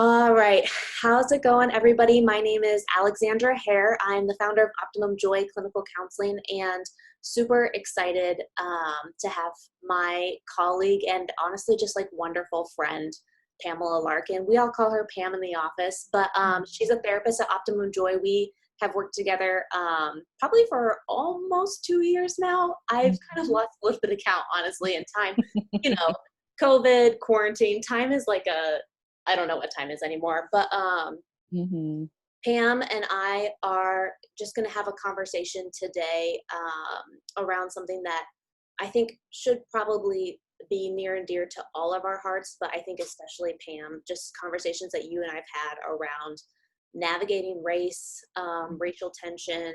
All right. How's it going, everybody? My name is Alexandra Hoerr. I'm the founder of Optimum Joy Clinical Counseling and super excited to have my colleague and honestly just like wonderful friend, Pamela Larkin. We all call her Pam in the office, but she's a therapist at Optimum Joy. We have worked together probably for almost 2 years now. I've kind of lost a little bit of count, honestly, in time. You know, COVID, quarantine, time is like I don't know what time is anymore, but Mm-hmm. Pam and I are just going to have a conversation today around something that I think should probably be near and dear to all of our hearts, but I think especially Pam, just conversations that you and I've had around navigating race, racial tension,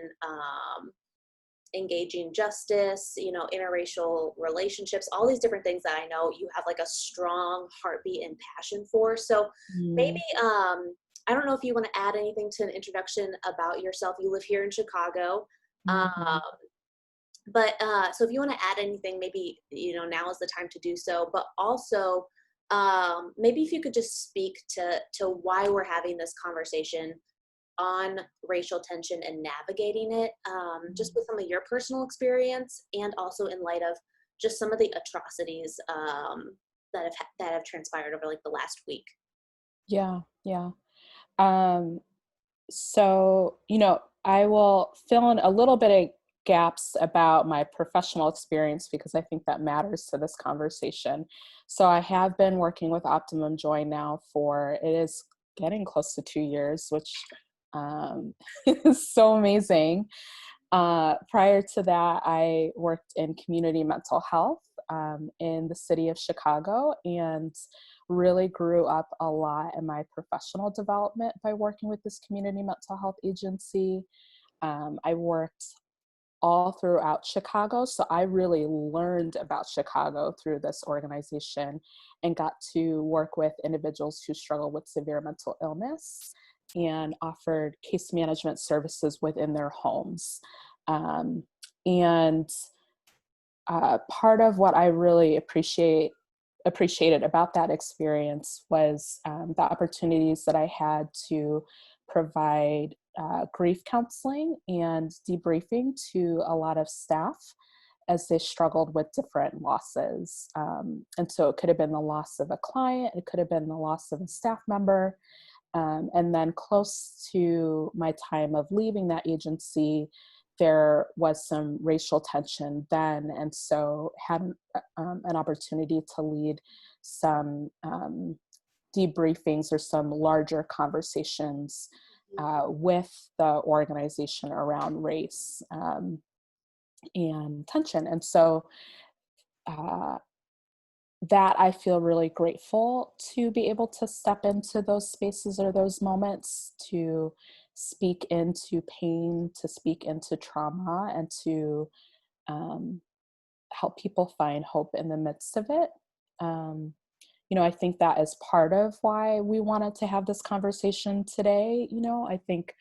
engaging justice, interracial relationships, all these different things that I know you have like a strong heartbeat and passion for. So maybe, I don't know if you want to add anything to an introduction about yourself. You live here in Chicago. Mm-hmm. So if you want to add anything, maybe, now is the time to do so, but also maybe if you could just speak to why we're having this conversation on racial tension and navigating it, just with some of your personal experience and also in light of just some of the atrocities that have transpired over like the last week. Yeah, yeah. Um, I will fill in a little bit of gaps about my professional experience because I think that matters to this conversation. So I have been working with Optimum Joy now it is getting close to 2 years, which um, is so amazing. Prior to that, I worked in community mental health in the city of Chicago and really grew up a lot in my professional development by working with this community mental health agency. I worked all throughout Chicago, so I really learned about Chicago through this organization and got to work with individuals who struggle with severe mental illness and offered case management services within their homes. Um, and Part of what I really appreciated about that experience was the opportunities that I had to provide grief counseling and debriefing to a lot of staff as they struggled with different losses. And so it could have been the loss of a client, it could have been the loss of a staff member. And then close to my time of leaving that agency, there was some racial tension then, and so had an opportunity to lead some debriefings or some larger conversations with the organization around race and tension. And so uh, that I feel really grateful to be able to step into those spaces or those moments to speak into pain, to speak into trauma, and to help people find hope in the midst of it. Um, I think that is part of why we wanted to have this conversation today. I think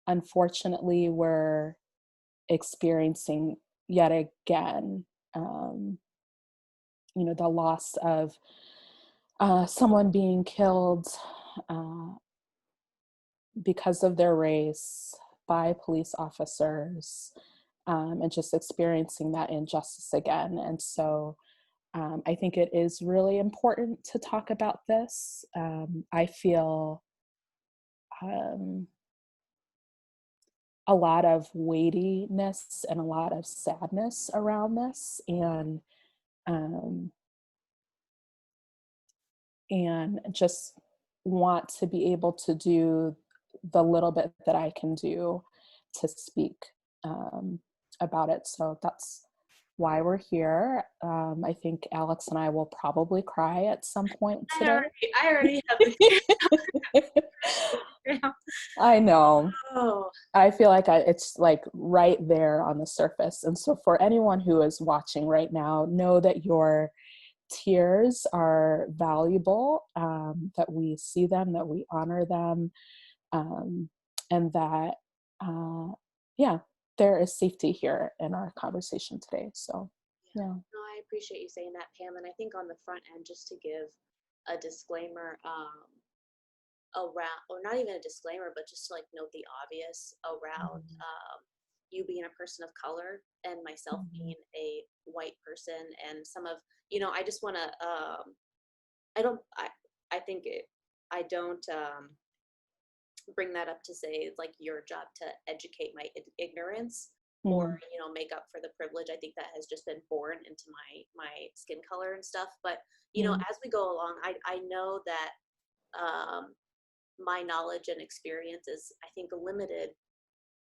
unfortunately we're experiencing yet again the loss of someone being killed uh, because of their race by police officers, and just experiencing that injustice again. And so I think it is really important to talk about this. I feel a lot of weightiness and a lot of sadness around this, um, and just want to be able to do the little bit that I can do to speak um, about it. So that's why we're here. I think Alex and I will probably cry at some point today. I already have the I know. Oh, I feel like it's like right there on the surface. And so for anyone who is watching right now, know that your tears are valuable, that we see them, that we honor them, um, and that, yeah, there is safety here in our conversation today. So, yeah. yeah. No, I appreciate you saying that, Pam. And I think on the front end, just to give a disclaimer around, or not even a disclaimer, but just to like note the obvious around you being a person of color and myself being a white person, and some of, I just want to, I think I don't bring that up to say it's like your job to educate my ignorance or, make up for the privilege. I think that has just been born into my skin color and stuff. But, as we go along, I know that my knowledge and experience is, I think, limited.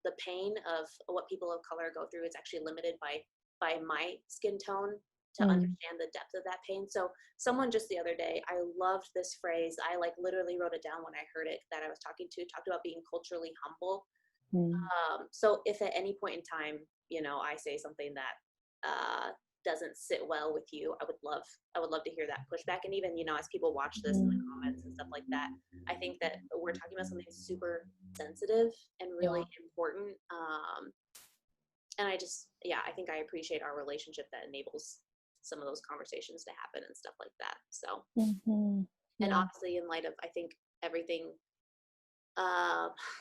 The pain of what people of color go through is actually limited by my skin tone to understand the depth of that pain. So someone just the other day, I loved this phrase. I like literally wrote it down when I heard it, that I was talked about being culturally humble. So if at any point in time, I say something that doesn't sit well with you, I would love to hear that pushback. And even, as people watch this in the comments and stuff like that, I think that we're talking about something super sensitive and really important. And I think I appreciate our relationship that enables some of those conversations to happen and stuff like that. So, and obviously in light of, I think, everything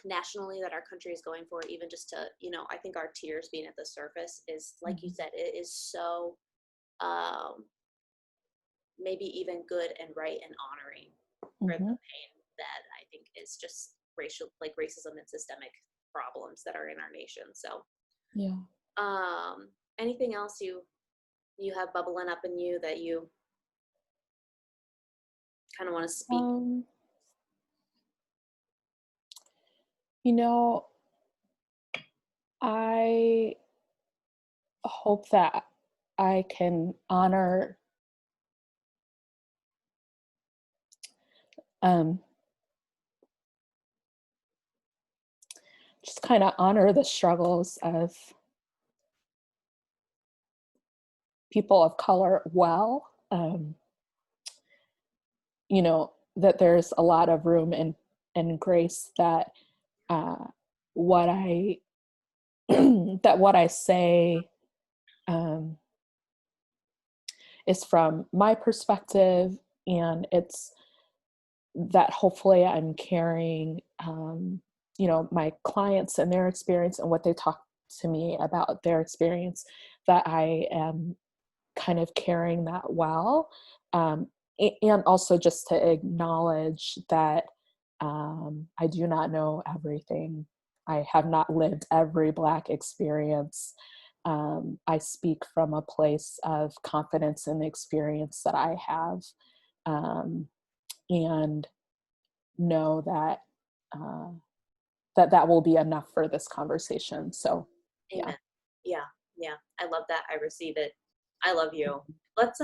nationally that our country is going for, even just to, I think our tears being at the surface is, like you said, it is so maybe even good and right and honoring for the pain that I think is just racism and systemic problems that are in our nation. So anything else you have bubbling up in you that you kind of want to speak? I hope that I can honor just kind of honor the struggles of people of color well. That there's a lot of room and grace that what I that what I say is from my perspective, and it's that hopefully I'm carrying my clients and their experience and what they talk to me about their experience, that I am kind of carrying that well. And also just to acknowledge that I do not know everything. I have not lived every Black experience. I speak from a place of confidence in the experience that I have, and know that that will be enough for this conversation. So, Amen. Yeah. I love that. I receive it. I love you. Let's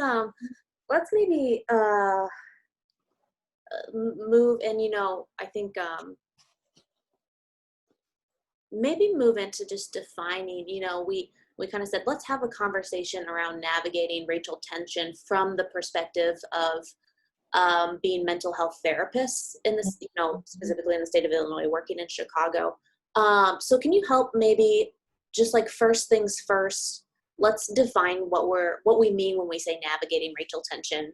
maybe move, and I think maybe move into just defining, we kind of said, let's have a conversation around navigating racial tension from the perspective of being mental health therapists in this, specifically in the state of Illinois, working in Chicago. So can you help maybe just like first things first, let's define what we mean when we say navigating racial tension,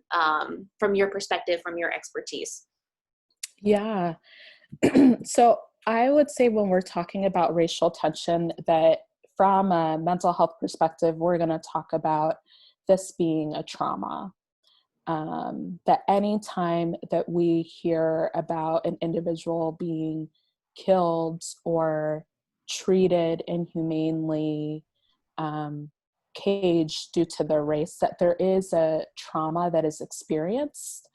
from your perspective, from your expertise. Yeah. So I would say when we're talking about racial tension, that from a mental health perspective, we're going to talk about this being a trauma. That any time that we hear about an individual being killed or treated inhumanely, caged due to their race, that there is a trauma that is experienced.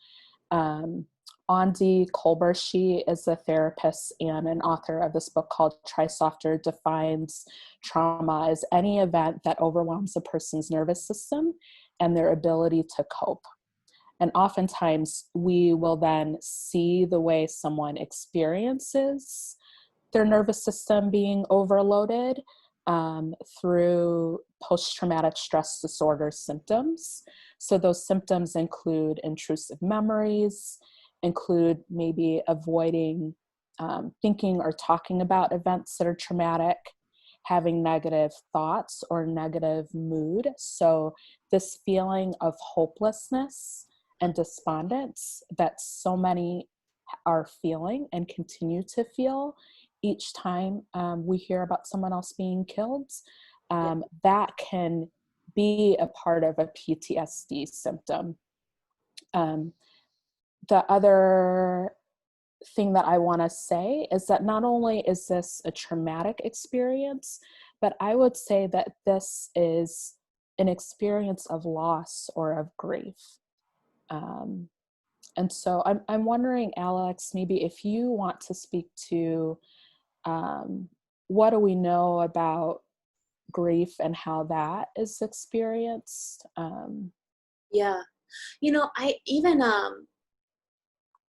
Andi Kolbershi is a therapist and an author of this book called Try Softer, defines trauma as any event that overwhelms a person's nervous system and their ability to cope. And oftentimes we will then see the way someone experiences their nervous system being overloaded through post-traumatic stress disorder symptoms. So those symptoms include intrusive memories, include maybe avoiding thinking or talking about events that are traumatic, having negative thoughts or negative mood. So this feeling of hopelessness and despondence that so many are feeling and continue to feel each time we hear about someone else being killed, that can be a part of a PTSD symptom. The other thing that I want to say is that not only is this a traumatic experience, but I would say that this is an experience of loss or of grief. And so I'm wondering, Alex, maybe if you want to speak to what do we know about grief and how that is experienced? Yeah. I even,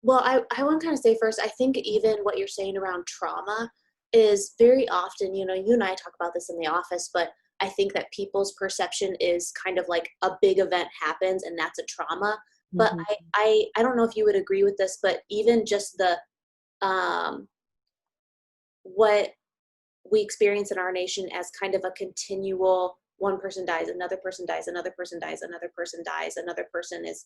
well, I want to kind of say first, I think even what you're saying around trauma is very often, you and I talk about this in the office, but I think that people's perception is kind of like a big event happens and that's a trauma. But Mm-hmm. I don't know if you would agree with this, but even just what we experience in our nation as kind of a continual, one person dies, another person dies, another person dies, another person dies, another person is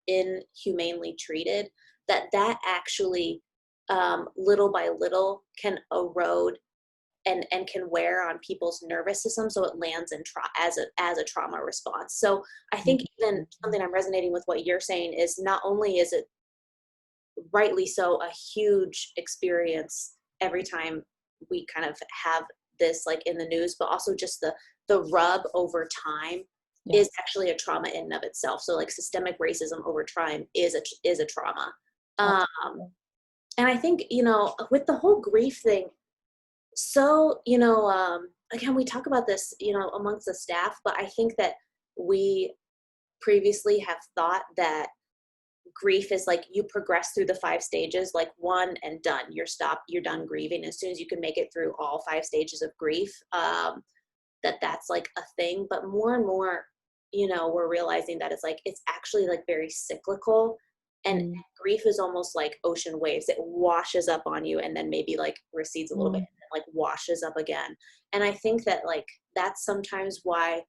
inhumanely treated, that actually little by little can erode and can wear on people's nervous system, so it lands in as a trauma response. So I think even something I'm resonating with what you're saying is not only is it rightly so a huge experience every time we kind of have this like in the news, but also just the rub over time Yes. is actually a trauma in and of itself. So like systemic racism over time is a trauma. And I think, with the whole grief thing, so, again, we talk about this, amongst the staff, but I think that we previously have thought that grief is like you progress through the 5 stages, like one and done, you're done grieving. As soon as you can make it through all 5 stages of grief, that's like a thing. But more and more, we're realizing that it's actually like very cyclical, and grief is almost like ocean waves. It washes up on you and then maybe like recedes a little bit and then like washes up again. And I think that like that's sometimes why,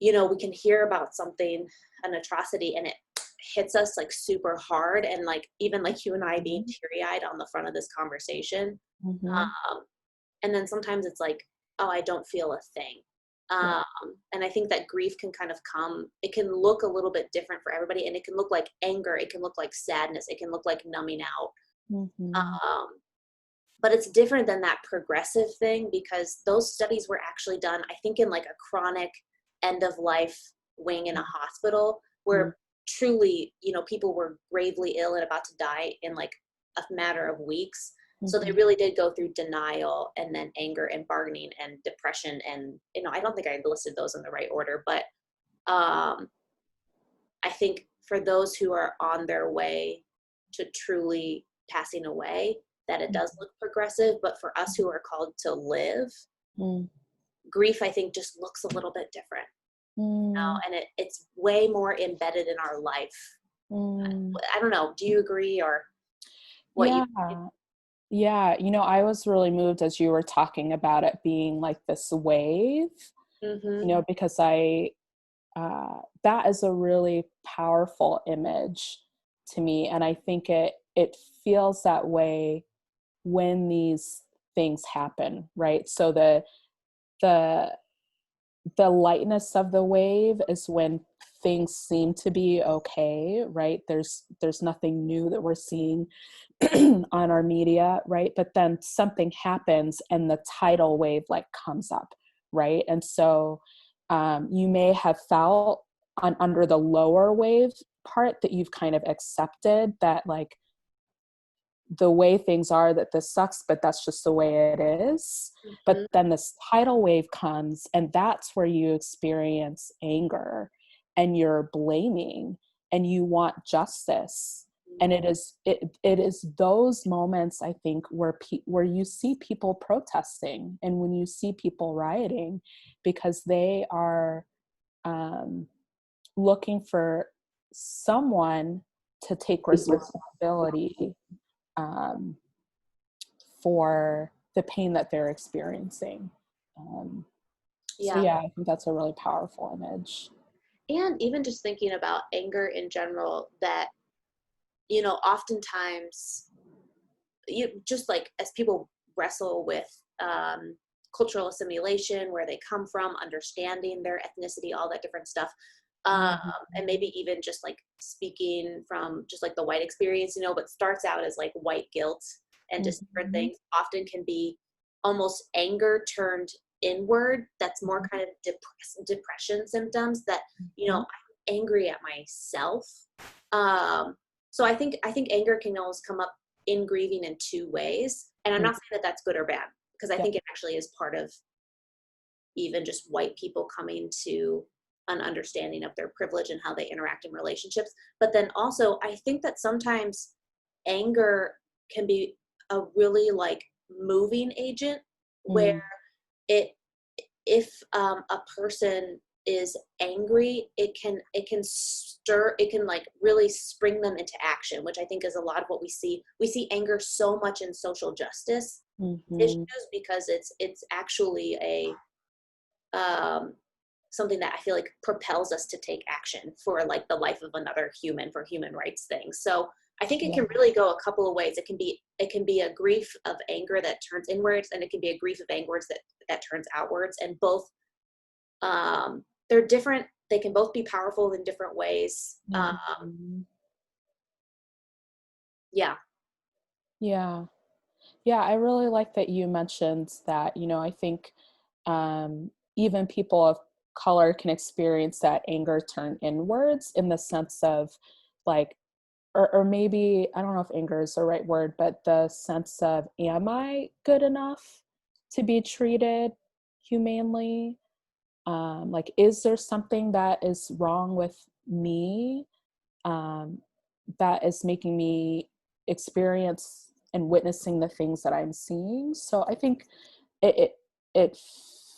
we can hear about something, an atrocity, and it hits us like super hard, and like even like you and I being teary-eyed on the front of this conversation, and then sometimes it's like, oh, I don't feel a thing. And I think that grief can kind of it can look a little bit different for everybody, and it can look like anger, it can look like sadness, it can look like numbing out. But it's different than that progressive thing, because those studies were actually done, I think, in like a chronic end of life wing in a hospital where truly, people were gravely ill and about to die in like a matter of weeks. So they really did go through denial and then anger and bargaining and depression. And, I don't think I listed those in the right order, but I think for those who are on their way to truly passing away, that it does look progressive. But for us who are called to live, grief, I think, just looks a little bit different. And it's way more embedded in our life. I don't know. Do you agree, or what you? Yeah, I was really moved as you were talking about it being like this wave, because that is a really powerful image to me. And I think it feels that way when these things happen, right? So the lightness of the wave is when things seem to be okay, right? There's nothing new that we're seeing on our media, right? But then something happens and the tidal wave like comes up, right? And so you may have felt under the lower wave part that you've kind of accepted that like the way things are, that this sucks, but that's just the way it is. But then this tidal wave comes, and that's where you experience anger and you're blaming and you want justice. And it is those moments, I think, where you see people protesting and when you see people rioting, because they are looking for someone to take responsibility for the pain that they're experiencing. So yeah, I think that's a really powerful image. And even just thinking about anger in general, that, you know, oftentimes you just like as people wrestle with cultural assimilation, where they come from, understanding their ethnicity, all that different stuff. Um, Mhm. and maybe even just like speaking from just like the white experience, you know, what starts out as like white guilt and just different Mhm. things often can be almost anger turned inward. That's more Mhm. kind of depression symptoms that, you know, Mhm. I'm angry at myself. Um, so I think anger can always come up in grieving in two ways. And I'm Mhm. not saying that that's good or bad, because I Yeah. think it actually is part of even just white people coming to an understanding of their privilege and how they interact in relationships. But then also, I think that sometimes anger can be a really like moving agent where Mm. it if a person is angry, it can like really spring them into action, which I think is a lot of what we see anger so much in social justice issues, Mhm. because it's actually a something that I feel like propels us to take action for like the life of another human, for human rights things. So I think it Yeah. can really go a couple of ways. It can be a grief of anger that turns inwards, and it can be a grief of anger that turns outwards. And both they're different. They can both be powerful in different ways. Mhm. Yeah. Yeah. Yeah, I really like that you mentioned that, I think even people of color can experience that anger turn inwards in the sense of like, or maybe, I don't know if anger is the right word, but the sense of, am I good enough to be treated humanely? Like, is there something that is wrong with me um, that is making me experience and witnessing the things that I'm seeing? So I think it it, it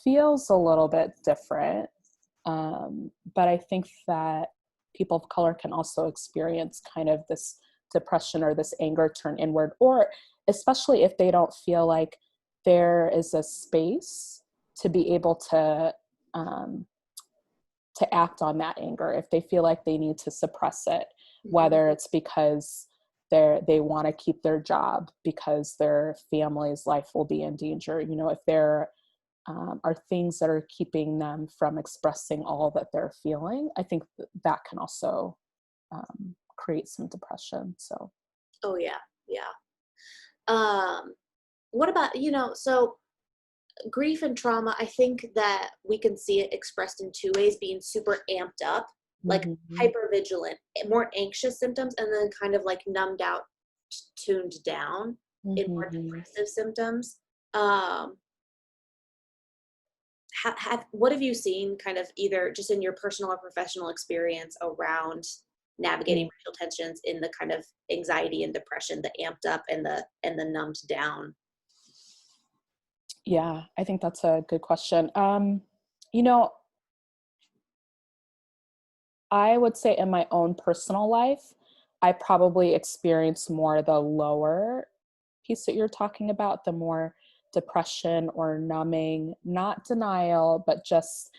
feels a little bit different, but I think that people of color can also experience kind of this depression or this anger turn inward, or especially if they don't feel like there is a space to be able um, to act on that anger, if they feel like they need to suppress it, Hmm. whether it's because they want to keep their job because their family's life will be in danger, if there are things that are keeping them from expressing all that they're feeling, I think that can also create some depression. So Oh yeah. Yeah. Um, what about, you know, so grief and trauma, I think that we can see it expressed in two ways: being super amped up, like mm-hmm. hyper vigilant, more anxious symptoms, and then kind of like numbed out, tuned down in more Mm-hmm. depressive symptoms. Um, what have you seen kind of either just in your personal or professional experience around navigating racial tensions in the kind of anxiety and depression, the amped up and the numbed down? Yeah, I think that's a good question. You know, I would say in my own personal life, I probably experience more the lower piece that you're talking about, the more depression or numbing, not denial, but just,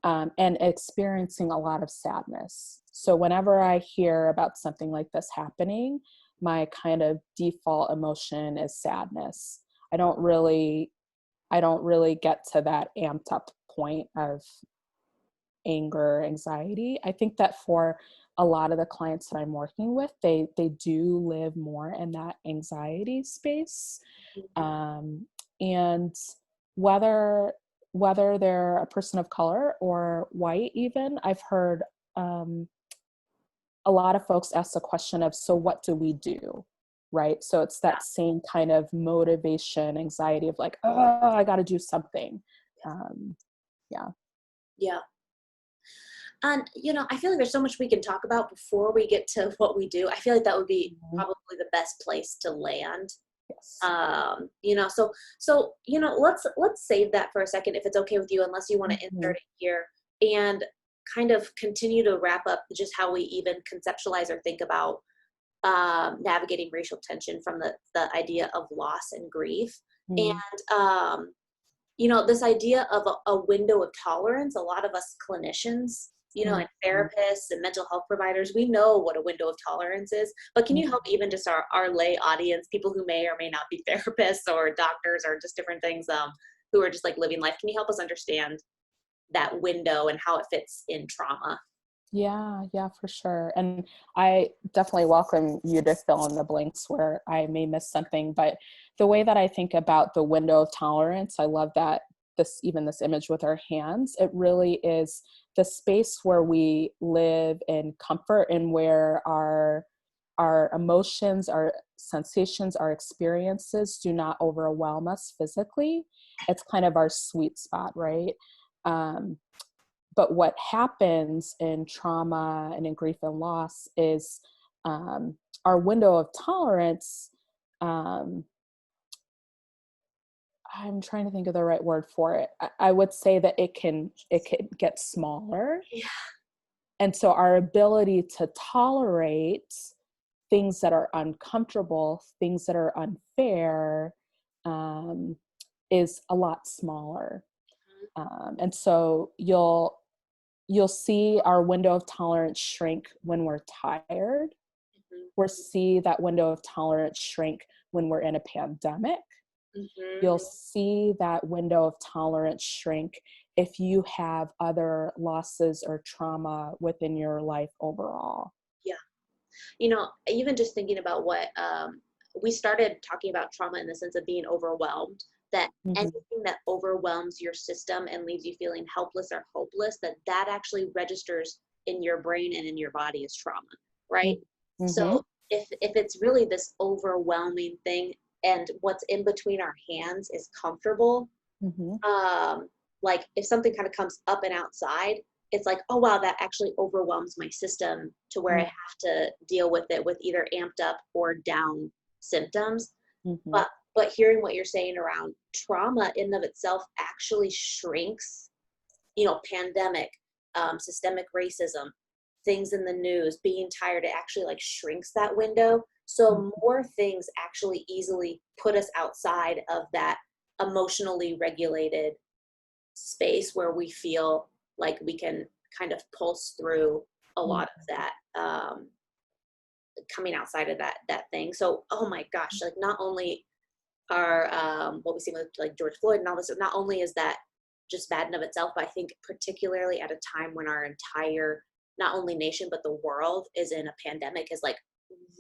and experiencing a lot of sadness. So whenever I hear about something like this happening, my kind of default emotion is sadness. I don't really, I don't really get to that amped up point of anger, anxiety. I think that for a lot of the clients that I'm working with, they do live more in that anxiety space. Mhm. Um, and whether whether they're a person of color or white, even I've heard a lot of folks ask the question of, so what do we do? Right. So it's Yeah, that same kind of motivation, anxiety of like, oh, I got to do something. Um, yeah. yeah. And, you know, I feel like there's so much we can talk about before we get to what we do. I feel like that would be Mhm. probably the best place to land. Yes. You know, so you know, let's save that for a second if it's okay with you, unless you want to Mhm. insert it here and kind of continue to wrap up just how we even conceptualize or think about navigating racial tension from the idea of loss and grief. Mm. And you know, this idea of a window of tolerance, a lot of us clinicians and Mhm. therapists and mental health providers, we know what a window of tolerance is, but can you help even just our lay audience, people who may or may not be therapists or doctors or just different things, who are just like living life, can you help us understand that window and how it fits in trauma? Yeah, yeah, for sure. And I definitely welcome you to fill in the blanks where I may miss something. But the way that I think about the window of tolerance, I love that this image with our hands, it really is the space where we live in comfort and where our emotions, our sensations, our experiences do not overwhelm us physically. It's kind of our sweet spot, right? Um, but what happens in trauma and in grief and loss is um, our window of tolerance. um, I'm trying to think of the right word for it. I would say that it can get smaller, Yeah. and so our ability to tolerate things that are uncomfortable, things that are unfair, um, is a lot smaller. And so you'll see our window of tolerance shrink when we're tired. We'll see that window of tolerance shrink when we're in a pandemic. Mm-hmm. You'll see that window of tolerance shrink if you have other losses or trauma within your life overall. Yeah. Even just thinking about what we started talking about trauma in the sense of being overwhelmed, that Mm-hmm. anything that overwhelms your system and leaves you feeling helpless or hopeless, that actually registers in your brain and in your body as trauma, right? Mm-hmm. So if it's really this overwhelming thing and what's in between our hands is comfortable, Mm-hmm. um, like if something kind of comes up and outside, it's like, oh wow, that actually overwhelms my system to where I have to deal with it with either amped up or down symptoms. Mm-hmm. But hearing what you're saying around trauma in and of itself actually shrinks, pandemic, systemic racism, things in the news, being tired, it actually like shrinks that window. So more things actually easily put us outside of that emotionally regulated space where we feel like we can kind of pulse through a lot of that, coming outside of that thing. So oh my gosh, like not only are what we see with like George Floyd and all this, not only is that just bad in of itself, but I think particularly at a time when our entire not only nation but the world is in a pandemic has like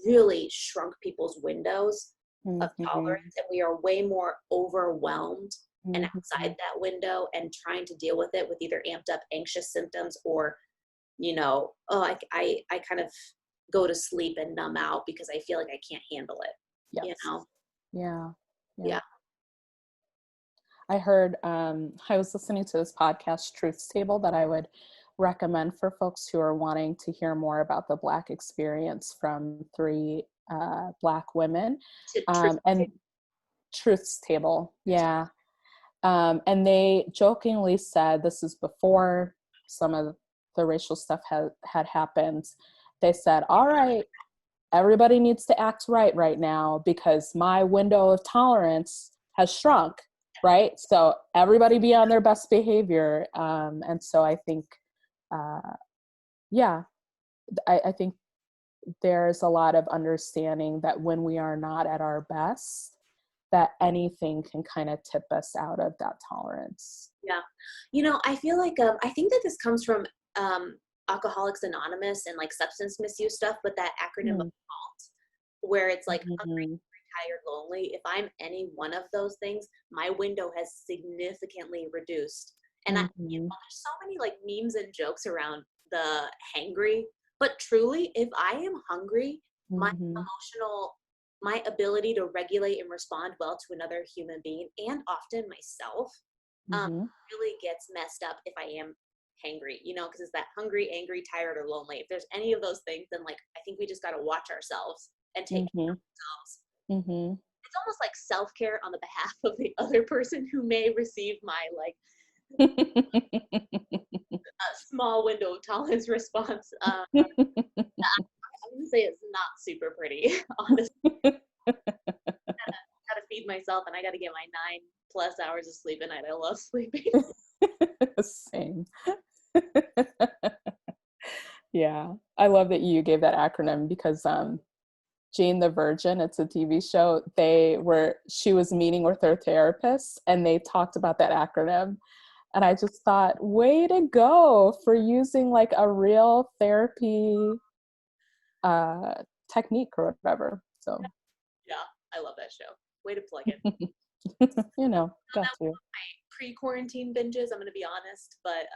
really shrunk people's windows of Mm-hmm. tolerance, and we are way more overwhelmed and Mm-hmm. outside that window and trying to deal with it with either amped up anxious symptoms or I kind of go to sleep and numb out because I feel like I can't handle it you Yes. know Yeah. Yeah. yeah. I was listening to this podcast, Truth's Table, that I would recommend for folks who are wanting to hear more about the Black experience from three Black women. To truth And Truth's Table, yeah. And they jokingly said, this is before some of the racial stuff had happened. They said, all right, everybody needs to act right now because my window of tolerance has shrunk, right? So everybody be on their best behavior. And so I think, uh, yeah, I think there's a lot of understanding that when we are not at our best, that anything can kind of tip us out of that tolerance. Yeah. I feel like I think that this comes from Alcoholics Anonymous and like substance misuse stuff, but that acronym of Mm. ALT, where it's like hungry, Mhm. tired, lonely. If I'm any one of those things, my window has significantly reduced. And Mhm. there's so many like memes and jokes around the hangry, but truly, if I am hungry, my Mhm. emotional my ability to regulate and respond well to another human being and often myself, um, Mhm. really gets messed up if I am hangry, because it's that hungry, angry, tired, or lonely. If there's any of those things, then like I think we just got to watch ourselves and take care of Mhm. ourselves. Mhm. It's almost like self-care on the behalf of the other person who may receive my like small window of tolerance response. I'm gonna say it's not super pretty, honestly. I gotta feed myself and I gotta get my 9+ hours of sleep a night. I love sleeping. Same. Yeah. I love that you gave that acronym because Jane the Virgin, it's a TV show. She was meeting with her therapist and they talked about that acronym. And I just thought, way to go for using like a real therapy technique or whatever. So, Yeah, I love that show. Way to plug it. Got That was to. my pre-quarantine binges, I'm going to be honest, but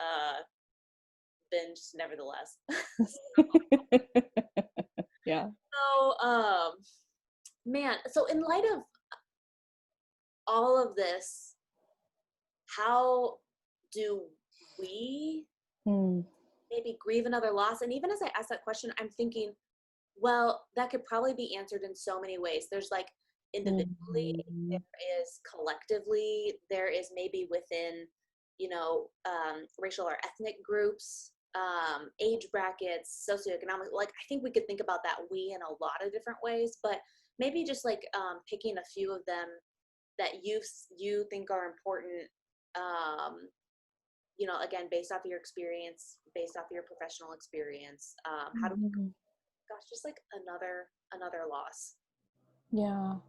binge nevertheless. Yeah. So, man, so in light of all of this, how do we Hmm. maybe grieve another loss? And even as I ask that question, I'm thinking, well, that could probably be answered in so many ways. There's like individually, Mhm. there is collectively, there is maybe within, racial or ethnic groups, age brackets, socioeconomic. Like, I think we could think about that we in a lot of different ways, but maybe just like picking a few of them that you think are important. Again, based off of your experience, based off of your professional experience, how do we, Mhm. gosh, just like another loss. Yeah.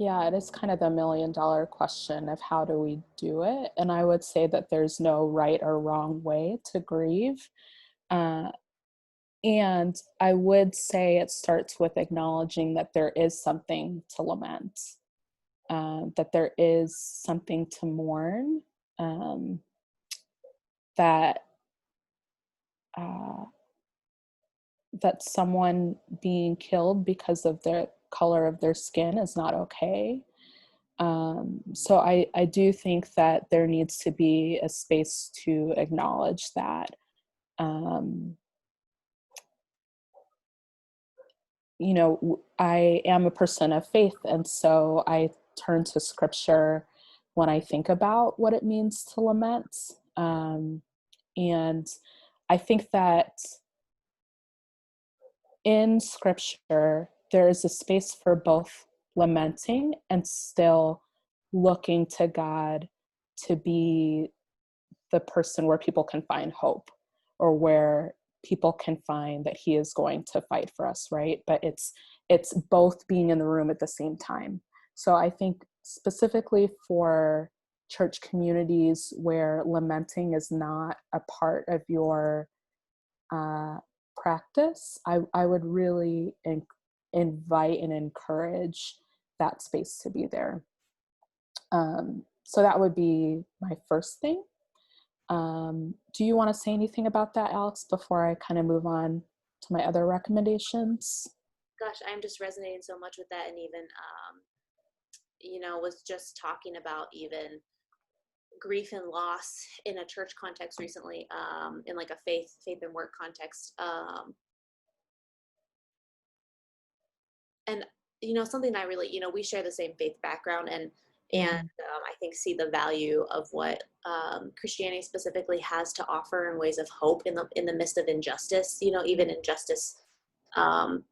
Yeah, it is kind of the $1 million question of how do we do it? And I would say that there's no right or wrong way to grieve. Uh, and I would say it starts with acknowledging that there is something to lament, that there is something to mourn, um, that uh, that someone being killed because of the color of their skin is not okay. So I do think that there needs to be a space to acknowledge that. Um, I am a person of faith, and so I turn to scripture when I think about what it means to lament. And I think that in scripture, there is a space for both lamenting and still looking to God to be the person where people can find hope, or where people can find that he is going to fight for us, right? But it's both being in the room at the same time. So I think specifically for church communities where lamenting is not a part of your uh, practice, I would really invite and encourage that space to be there. So that would be my first thing. Do you want to say anything about that, Alex, before I kind of move on to my other recommendations? Gosh, I'm just resonating so much with that, and even was just talking about even grief and loss in a church context recently, in like a faith and work context, and something I really, we share the same faith background, and Mm-hmm. I think see the value of what Christianity specifically has to offer in ways of hope in the midst of injustice. Even injustice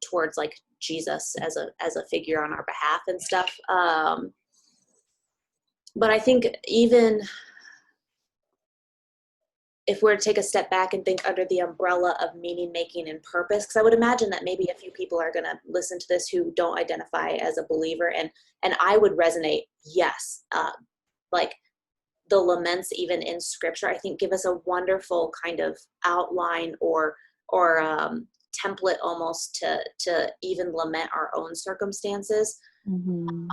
towards like Jesus as a figure on our behalf and stuff. But I think even if we're to take a step back and think under the umbrella of meaning making and purpose, because I would imagine that maybe a few people are going to listen to this who don't identify as a believer, and I would resonate. Yes, like the laments even in scripture, I think give us a wonderful kind of outline or template almost to even lament our own circumstances. Mm-hmm.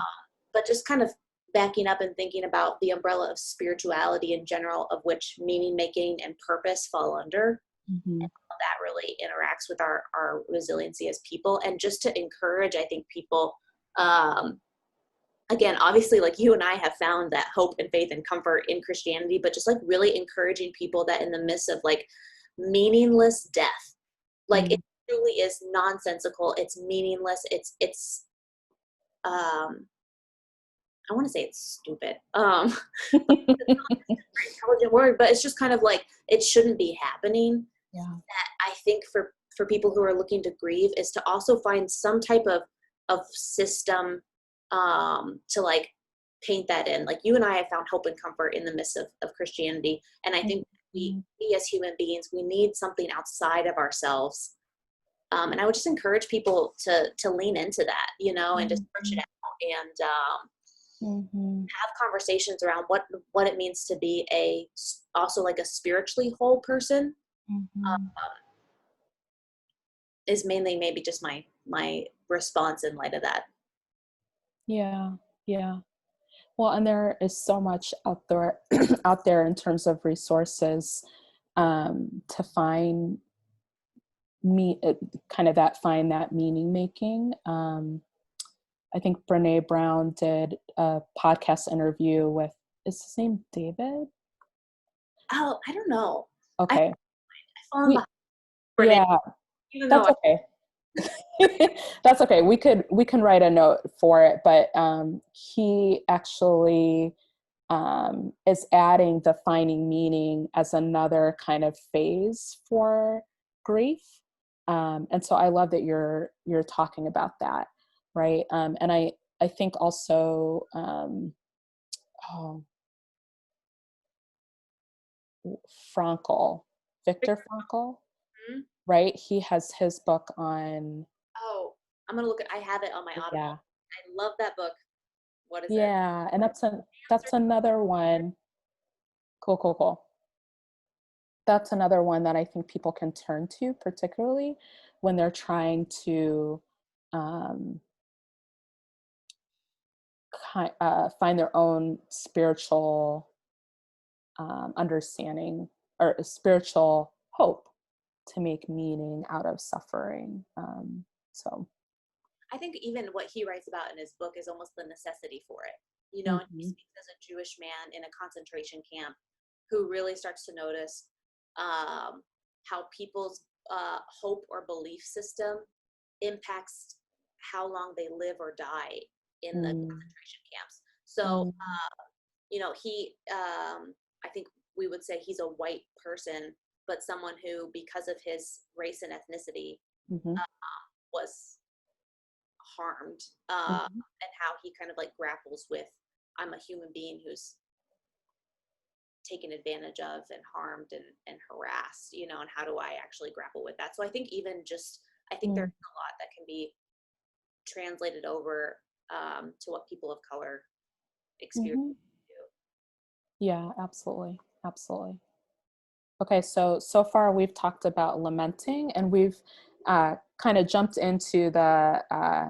But just kind of backing up and thinking about the umbrella of spirituality in general, of which meaning making and purpose fall under, Mm-hmm. and how that really interacts with our resiliency as people. And just to encourage, I think, people, again, obviously, like you and I have found that hope and faith and comfort in Christianity, but just like really encouraging people that in the midst of like meaningless death, like Mm-hmm. it truly is nonsensical, it's meaningless, it's I want to say it's stupid. But it's not like a very intelligent word, but it's just kind of like it shouldn't be happening. Yeah. That I think for people who are looking to grieve is to also find some type of system to like paint that in. Like you and I have found hope and comfort in the midst of Christianity, and I think we as human beings, we need something outside of ourselves. And I would just encourage people to lean into that, you know, and just search it out and have conversations around what it means to be also like a spiritually whole person. Is mainly maybe just my response in light of that. Yeah, yeah. Well, and there is so much out there out there in terms of resources to find kind of find that meaning making. I think Brene Brown did a podcast interview with, is his name David? Oh, I don't know. Okay. I fall behind Brene, Yeah, even though that's okay. That's okay. We can write a note for it, but he actually is adding the finding meaning as another kind of phase for grief. And so I love that you're talking about that, right? And I think also Frankl, Viktor Frankl, right? He has his book on. Oh, I'm gonna look at. I have it on my Audible. Yeah. I love that book. What is it? Yeah, and that's another one. Cool. That's another one that I think people can turn to, particularly when they're trying to um, find their own spiritual understanding or spiritual hope to make meaning out of suffering. So I think even what he writes about in his book is almost the necessity for it. You know, and he speaks as a Jewish man in a concentration camp who really starts to notice how people's hope or belief system impacts how long they live or die in the concentration camps. So, you know, I think we would say he's a white person, but someone who, because of his race and ethnicity, was harmed, and how he kind of like grapples with, I'm a human being who's taken advantage of and harmed and harassed, you know, and how do I actually grapple with that? So I think I think there's a lot that can be translated over to what people of color experience. Yeah, absolutely. Okay, so far we've talked about lamenting, and we've kind of jumped into the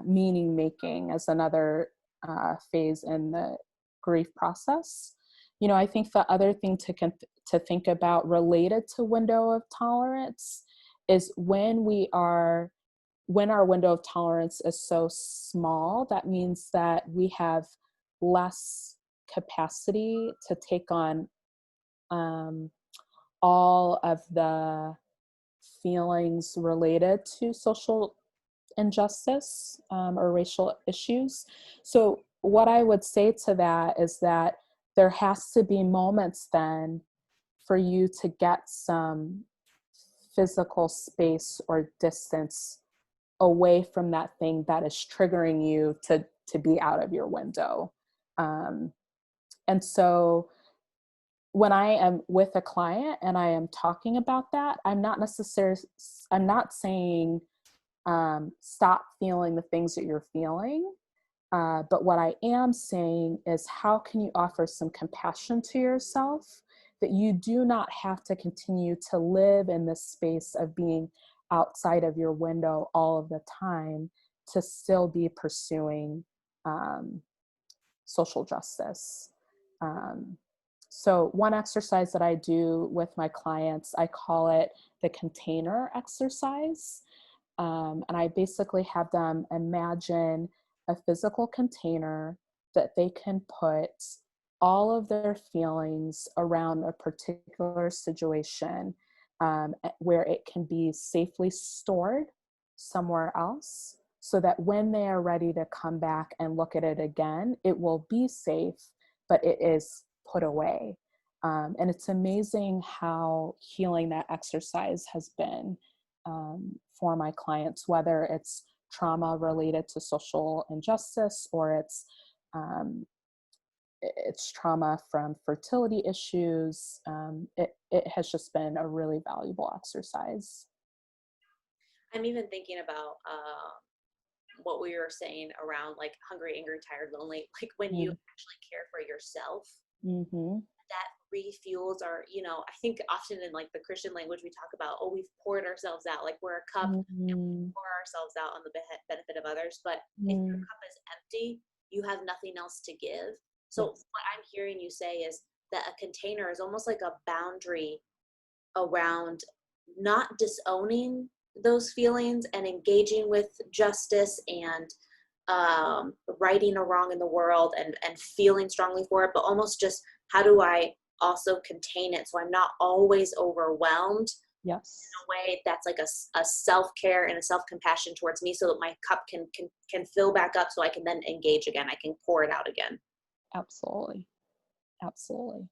meaning making as another phase in the grief process. You know, I think the other thing to think about related to window of tolerance is when our window of tolerance is so small, that means that we have less capacity to take on all of the feelings related to social injustice or racial issues. So what I would say to that is that there has to be moments then for you to get some physical space or distance away from that thing that is triggering you to be out of your window. And so when I am with a client and I am talking about that, I'm not saying stop feeling the things that you're feeling. But what I am saying is, how can you offer some compassion to yourself that you do not have to continue to live in this space of being outside of your window all of the time to still be pursuing social justice. So one exercise that I do with my clients, I call it the container exercise. And I basically have them imagine a physical container that they can put all of their feelings around a particular situation, where it can be safely stored somewhere else, so that when they are ready to come back and look at it again, it will be safe, but it is put away. And it's amazing how healing that exercise has been for my clients, whether it's trauma related to social injustice or it's it's trauma from fertility issues. It has just been a really valuable exercise. I'm even thinking about what we were saying around like hungry, angry, tired, lonely. Like when you actually care for yourself, Mm-hmm. that refuels our, I think often in like the Christian language, we talk about, oh, we've poured ourselves out, like we're a cup and we Mm-hmm. pour ourselves out on the benefit of others. But if your Mm-hmm. cup is empty, you have nothing else to give. So Yes. what I'm hearing you say is that a container is almost like a boundary around not disowning those feelings and engaging with justice and righting a wrong in the world and feeling strongly for it, but almost just how do I also contain it so I'm not always overwhelmed Yes. in a way that's like a self-care and a self-compassion towards me so that my cup can fill back up so I can then engage again. I can pour it out again. Absolutely. Absolutely.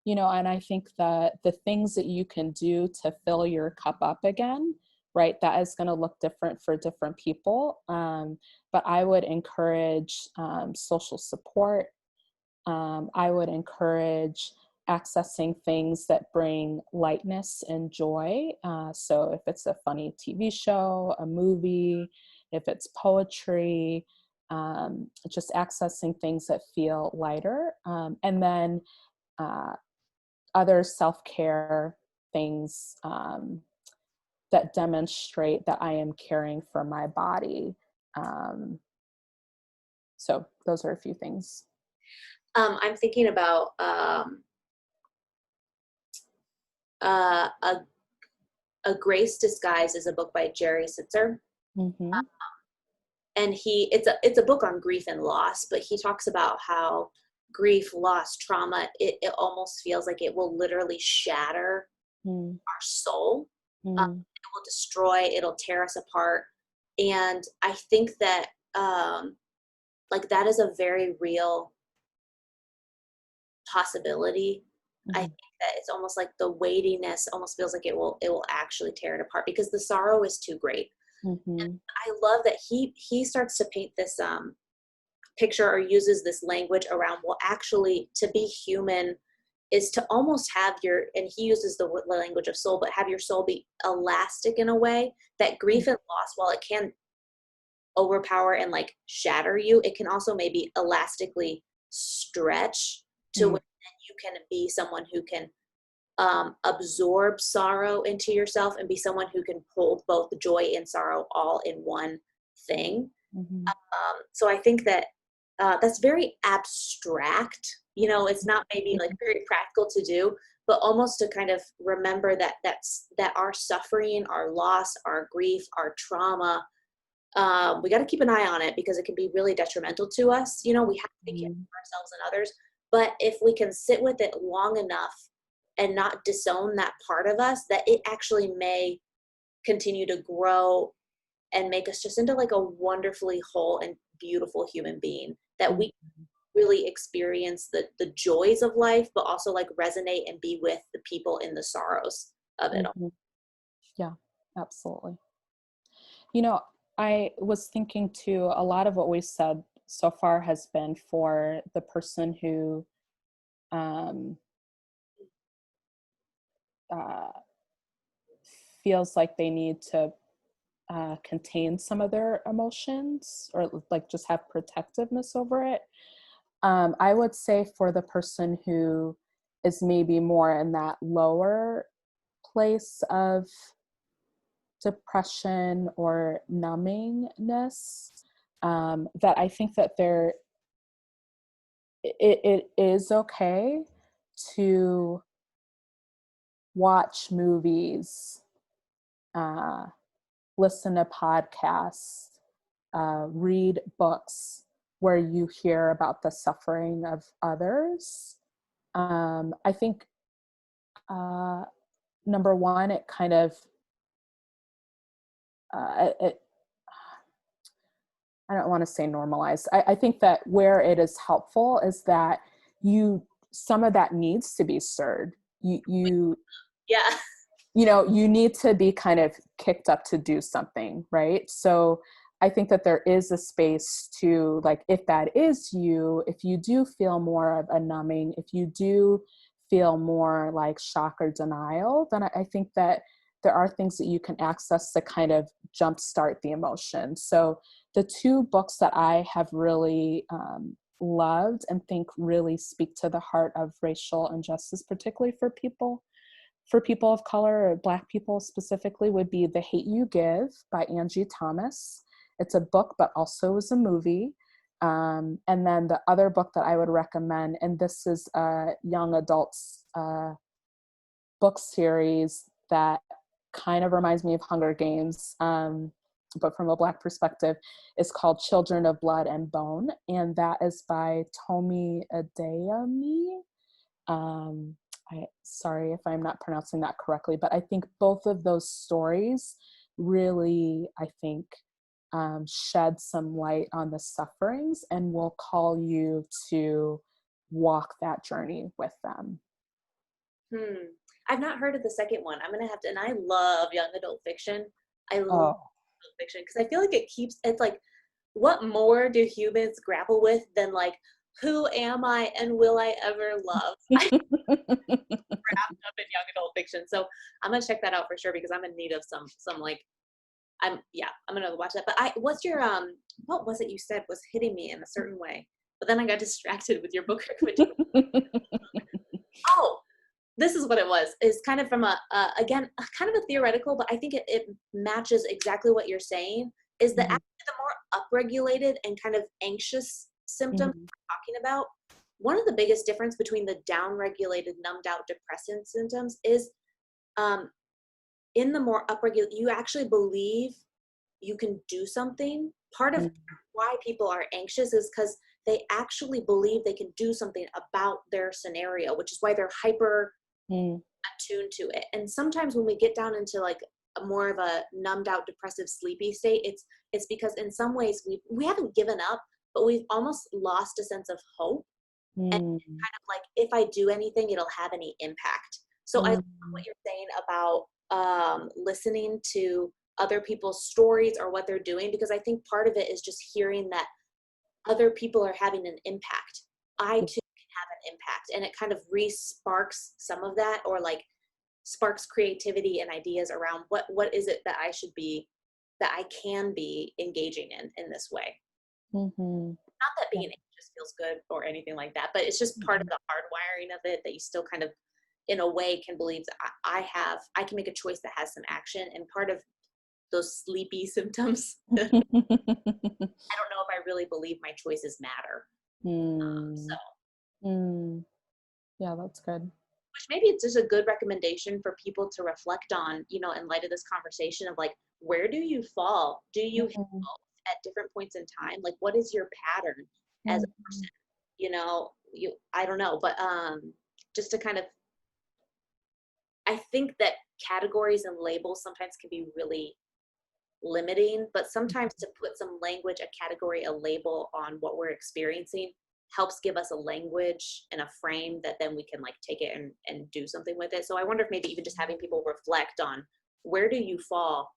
And I think that the things that you can do to fill your cup up again, right, that is going to look different for different people. But I would encourage social support. I would encourage accessing things that bring lightness and joy. So if it's a funny TV show, a movie, if it's poetry, just accessing things that feel lighter. And then other self-care things that demonstrate that I am caring for my body. So those are a few things. I'm thinking about uh, a, a Grace Disguise is a book by Jerry Sitzer. Mm-hmm. And it's a book on grief and loss, but he talks about how grief, loss, trauma, it almost feels like it will literally shatter Mm-hmm. our soul. Mm-hmm. It will destroy, it'll tear us apart. And I think that like that is a very real possibility. I Mm-hmm. think that it's almost like the weightiness almost feels like it will actually tear it apart because the sorrow is too great. And Mm-hmm. I love that he starts to paint this picture or uses this language around, well, actually to be human is to almost have and he uses the language of soul, but have your soul be elastic in a way that grief and loss, while it can overpower and like shatter you, it can also maybe elastically stretch to Mm-hmm. where you can be someone who can absorb sorrow into yourself and be someone who can hold both joy and sorrow all in one thing. Mm-hmm. So I think that that's very abstract. It's not maybe like very practical to do, but almost to kind of remember that our suffering, our loss, our grief, our trauma, we got to keep an eye on it because it can be really detrimental to us. We have to be careful for ourselves and others, but if we can sit with it long enough and not disown that part of us, that it actually may continue to grow and make us just into like a wonderfully whole and beautiful human being that we really experience the joys of life, but also like resonate and be with the people in the sorrows of it all. Mm-hmm. Yeah, absolutely. You know, I was thinking too, a lot of what we've said so far has been for the person who um, uh, feels like they need to contain some of their emotions or like just have protectiveness over it. I would say for the person who is maybe more in that lower place of depression or numbingness, that I think that it is okay to watch movies, uh, listen to podcasts, read books where you hear about the suffering of others. I think, number one, it kind of, it, I don't want to say normalize. I think that where it is helpful is that some of that needs to be stirred. Yeah. You need to be kind of kicked up to do something, right? So I think that there is a space to, like, if that is you, if you do feel more of a numbing, if you do feel more like shock or denial, then I think that there are things that you can access to kind of jumpstart the emotion. So the two books that I have really loved and think really speak to the heart of racial injustice, particularly for people of color or Black people specifically, would be The Hate U Give by Angie Thomas. It's a book, but also is a movie. And then the other book that I would recommend, and this is a young adults book series that kind of reminds me of Hunger Games, but from a Black perspective, is called Children of Blood and Bone. And that is by Tomi Adeyemi. Sorry if I'm not pronouncing that correctly, but I think both of those stories really, I think, shed some light on the sufferings and will call you to walk that journey with them. I've not heard of the second one. I'm gonna have to, and I love young adult fiction. I love adult fiction because I feel like it's like, what more do humans grapple with than like, who am I and will I ever love? I wrapped up in young adult fiction. So I'm gonna check that out for sure because I'm in need of some like, I'm gonna watch that. But what's your what was it you said was hitting me in a certain way? But then I got distracted with your book recommendation. Oh, this is what it was, is kind of from again, kind of a theoretical, but I think it matches exactly what you're saying, is that actually the more upregulated and kind of anxious symptoms we're talking about, one of the biggest difference between the downregulated, numbed out depressant symptoms is in the more upregulated, you actually believe you can do something. Part of why people are anxious is because they actually believe they can do something about their scenario, which is why they're hyper attuned to it. And sometimes when we get down into like a more of a numbed out, depressive, sleepy state, it's because in some ways we haven't given up, but we've almost lost a sense of hope. And kind of like, if I do anything, it'll have any impact. So I love what you're saying about listening to other people's stories or what they're doing, because I think part of it is just hearing that other people are having an impact. I too can have an impact, and it kind of re-sparks some of that, or like sparks creativity and ideas around what is it that I should be, that I can be engaging in this way. Not that being anxious feels good or anything like that, but it's just part of the hardwiring of it, that you still kind of, in a way, can believe that I can make a choice that has some action. And part of those sleepy symptoms, I don't know if I really believe my choices matter. Yeah, that's good. Which maybe it's just a good recommendation for people to reflect on, in light of this conversation of like, where do you fall? Do you heal at different points in time? Like, what is your pattern as a person? I don't know, but just to kind of, I think that categories and labels sometimes can be really limiting, but sometimes to put some language, a category, a label on what we're experiencing helps give us a language and a frame that then we can like take it and do something with it. So I wonder if maybe even just having people reflect on, where do you fall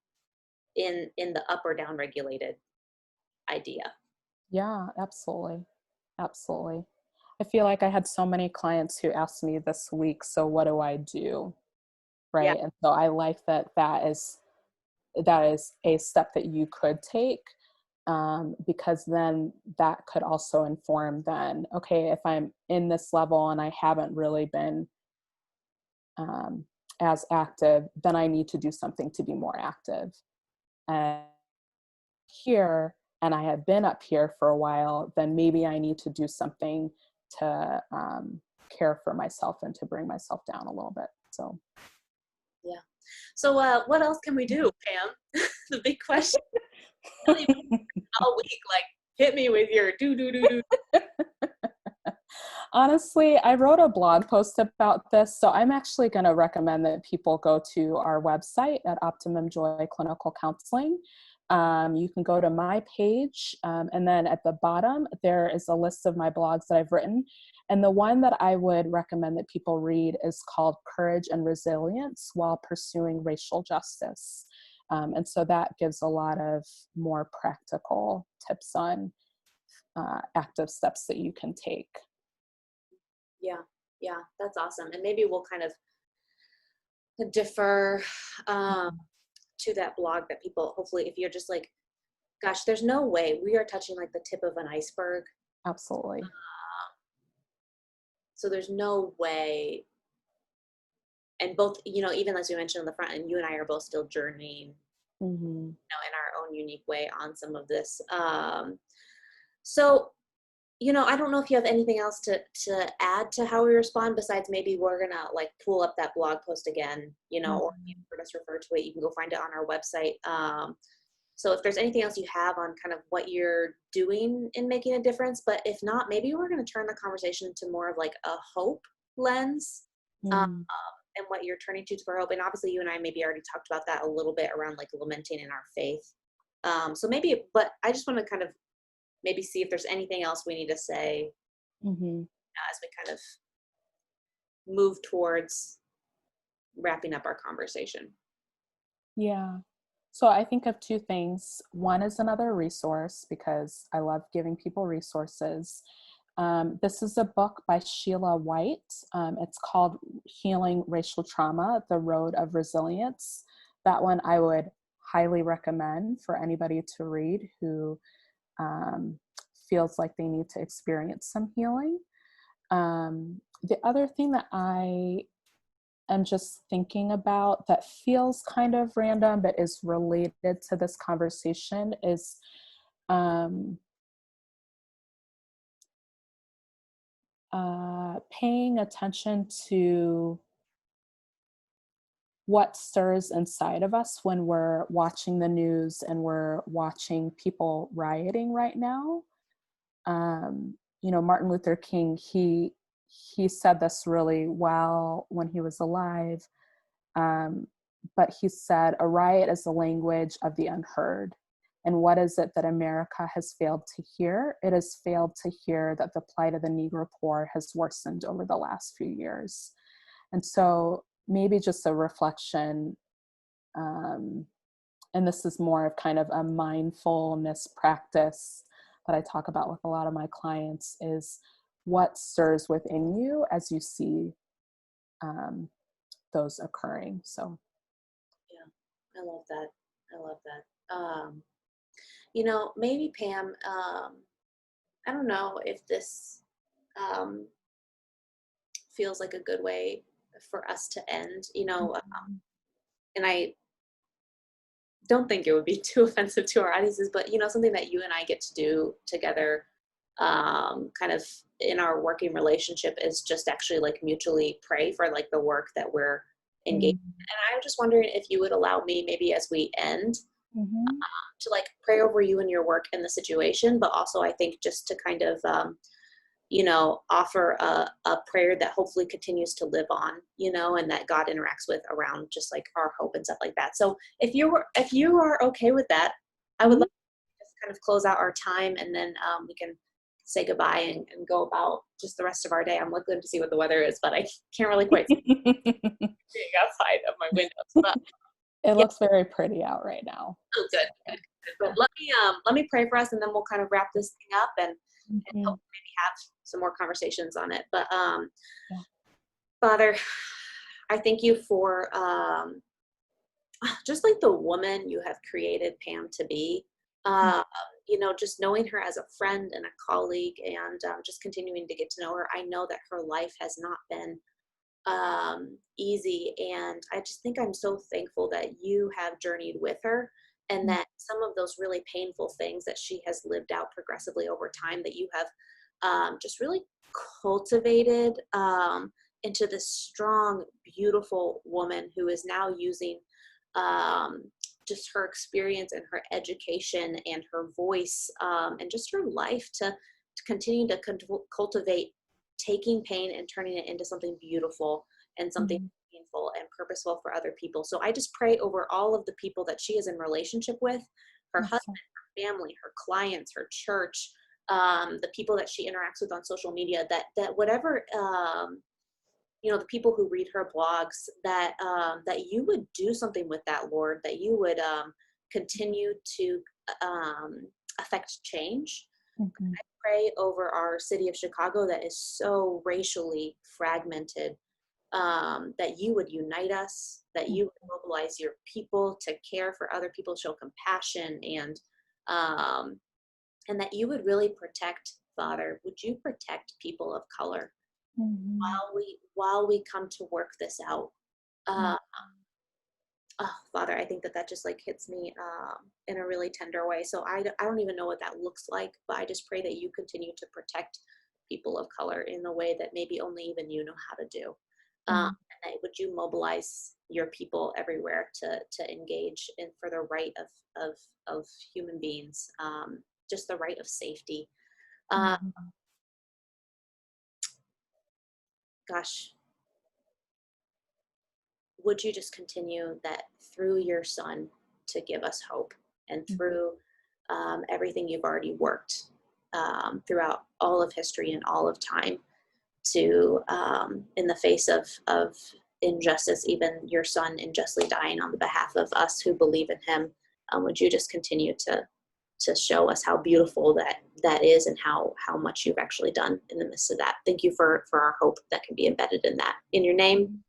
in the up or down regulated idea. Yeah, absolutely. Absolutely. I feel like I had so many clients who asked me this week, so what do I do? Right. Yeah. And so I like that is a step that you could take, because then that could also inform then, okay, if I'm in this level and I haven't really been as active, then I need to do something to be more active. And here, and I have been up here for a while, then maybe I need to do something to care for myself and to bring myself down a little bit. So, yeah. So what else can we do, Pam? The big question. Really, all week, like, hit me with your do. Honestly, I wrote a blog post about this, so I'm actually going to recommend that people go to our website at Optimum Joy Clinical Counseling. You can go to my page, and then at the bottom, there is a list of my blogs that I've written. And the one that I would recommend that people read is called Courage and Resilience While Pursuing Racial Justice. And so that gives a lot of more practical tips on active steps that you can take. Yeah. Yeah. That's awesome. And maybe we'll kind of defer to that blog that people, hopefully, if you're just like, gosh, there's no way we are touching like the tip of an iceberg. Absolutely. So there's no way. And both, even as you mentioned on the front, and you and I are both still journeying, Mm-hmm. in our own unique way on some of this. So, I don't know if you have anything else to add to how we respond besides maybe we're gonna like pull up that blog post again, or if you've heard us refer to it, you can go find it on our website. So if there's anything else you have on kind of what you're doing in making a difference, but if not, maybe we're going to turn the conversation to more of like a hope lens, Mm-hmm. and what you're turning to for hope. And obviously you and I maybe already talked about that a little bit around like lamenting in our faith. So maybe, but I just want to kind of maybe see if there's anything else we need to say Mm-hmm. as we kind of move towards wrapping up our conversation. Yeah. So I think of two things. One is another resource because I love giving people resources. This is a book by Sheila White. It's called Healing Racial Trauma, The Road of Resilience. That one I would highly recommend for anybody to read who feels like they need to experience some healing. The other thing that I'm just thinking about that feels kind of random, but is related to this conversation is paying attention to what stirs inside of us when we're watching the news and we're watching people rioting right now. Martin Luther King, he said this really well when he was alive. But he said, a riot is the language of the unheard. And what is it that America has failed to hear? It has failed to hear that the plight of the Negro poor has worsened over the last few years. And so maybe just a reflection, and this is more of kind of a mindfulness practice that I talk about with a lot of my clients, is what stirs within you as you see those occurring. So Yeah, I love that. I love that. Maybe Pam, I don't know if this feels like a good way for us to end, and I don't think it would be too offensive to our audiences, but something that you and I get to do together, kind of in our working relationship, is just actually like mutually pray for like the work that we're engaged in. And I'm just wondering if you would allow me, maybe as we end, mm-hmm. to like pray over you and your work in the situation, but also I think just to kind of offer a prayer that hopefully continues to live on, and that God interacts with around just like our hope and stuff like that. So if you are okay with that, I would Mm-hmm. love to just kind of close out our time, and then we can say goodbye and go about just the rest of our day. I'm looking to see what the weather is, but I can't really quite see it outside of my windows. But It yeah, looks very pretty out right now. oh, good, good, good. But let me pray for us, and then we'll kind of wrap this thing up and Mm-hmm. hopefully maybe have some more conversations on it. But Yeah. Father, I thank you for just like the woman you have created Pam to be. Uh, just knowing her as a friend and a colleague, and just continuing to get to know her. I know that her life has not been easy, and I just think I'm so thankful that you have journeyed with her, and that some of those really painful things that she has lived out progressively over time, that you have just really cultivated into this strong, beautiful woman who is now using um, just her experience and her education and her voice, and just her life to continue to cultivate taking pain and turning it into something beautiful and something meaningful and purposeful for other people. So I just pray over all of the people that she is in relationship with, her Yes. husband, her family, her clients, her church, the people that she interacts with on social media, that whatever the people who read her blogs, that you would do something with that, Lord, that you would continue to affect change. Mm-hmm. I pray over our city of Chicago that is so racially fragmented, that you would unite us, that you would mobilize your people to care for other people, show compassion, and that you would really protect, Father. Would you protect people of color Mm-hmm. while we come to work this out? Mm-hmm. Uh, oh, Father, I think that just like hits me in a really tender way. So I don't even know what that looks like, but I just pray that you continue to protect people of color in the way that maybe only even you know how to do. And that would you mobilize your people everywhere to engage in for the right of human beings, just the right of safety. Mm-hmm. Gosh, would you just continue that through your son to give us hope, and through everything you've already worked throughout all of history and all of time to, in the face of injustice, even your son unjustly dying on the behalf of us who believe in him, would you just continue to show us how beautiful that is, and how much you've actually done in the midst of that. Thank you for our hope that can be embedded in that. In your name,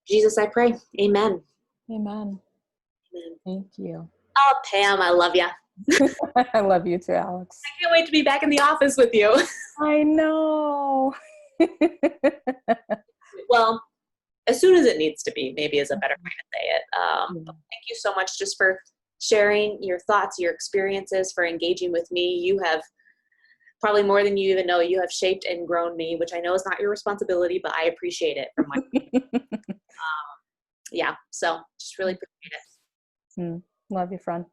Jesus, I pray. Amen. Amen. Amen. Thank you. Oh, Pam, I love you. I love you too, Alex. I can't wait to be back in the office with you. I know. Well, as soon as it needs to be, maybe is a better way to say it. But thank you so much just for sharing your thoughts, your experiences, for engaging with me. You have probably more than you even know. You have shaped and grown me, which I know is not your responsibility, but I appreciate it from my yeah. So just really appreciate it. Love you, friend.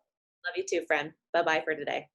Love you too, friend. Bye-bye for today.